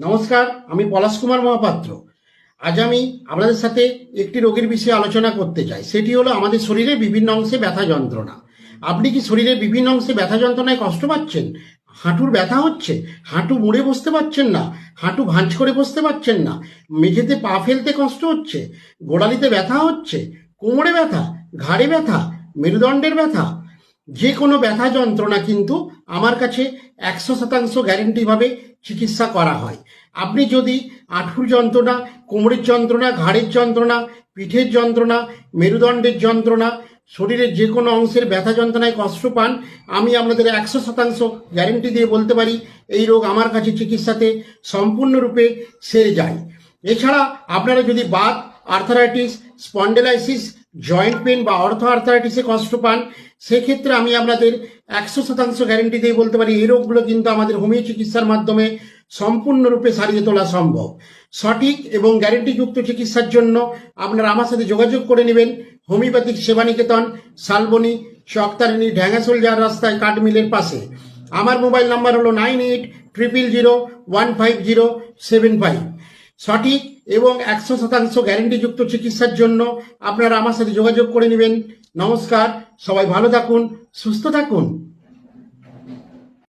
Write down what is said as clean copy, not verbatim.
নমস্কার, আমি পলাশ কুমার মহাপাত্র। আজ আমি আপনাদের সাথে একটি রোগের বিষয়ে আলোচনা করতে চাই। সেটি হলো আমাদের শরীরের বিভিন্ন অংশে ব্যথা যন্ত্রণা। আপনি কি শরীরের বিভিন্ন অংশে ব্যথা যন্ত্রণায় কষ্ট পাচ্ছেন? হাঁটুর ব্যথা হচ্ছে, হাঁটু মুড়ে বসতে পারছেন না, হাঁটু ভাঁজ করে বসতে পারছেন না, মেঝেতে পা ফেলতে কষ্ট হচ্ছে, গোড়ালিতে ব্যথা হচ্ছে, কোমরে ব্যথা, ঘাড়ে ব্যথা, মেরুদণ্ডের ব্যথা, যে কোনো ব্যথা যন্ত্রণা কিন্তু আমার কাছে 100% গ্যারেন্টিভাবে চিকিৎসা করা হয়। আপনি যদি হাঁটুর যন্ত্রণা, কোমরের যন্ত্রণা, ঘাড়ের যন্ত্রণা, পিঠের যন্ত্রণা, মেরুদণ্ডের যন্ত্রণা, শরীরের যে কোনো অংশের ব্যথা যন্ত্রণায় কষ্ট পান, আমি আপনাদের 100% গ্যারেন্টি দিয়ে বলতে পারি এই রোগ আমার কাছে চিকিৎসাতে সম্পূর্ণরূপে সেরে যায়। এছাড়া আপনারা যদি Baat, arthritis, spondylosis, joint pain বা অর্থো আর্থারাইটিসে কষ্ট পান, সেক্ষেত্রে আমি আপনাদের 100% গ্যারেন্টি দিয়ে বলতে পারি এই রোগগুলো কিন্তু আমাদের হোমিও চিকিৎসার মাধ্যমে সম্পূর্ণরূপে সারিয়ে তোলা সম্ভব। সঠিক এবং গ্যারেন্টিযুক্ত চিকিৎসার জন্য আপনারা আমার সাথে যোগাযোগ করে নেবেন হোমিওপ্যাথিক সেবানিকেতন, শালবনী, চকতারিণী, ঢ্যাঙ্গাসোল যাওয়ার রাস্তায় কাঠমিলের পাশে। আমার মোবাইল নাম্বার হলো 9800015075। সঠিক এবং 100% গ্যারেন্টিযুক্ত চিকিৎসার জন্য আপনারা আমার সাথে যোগাযোগ করে নেবেন। নমস্কার, সবাই ভালো থাকুন, সুস্থ থাকুন।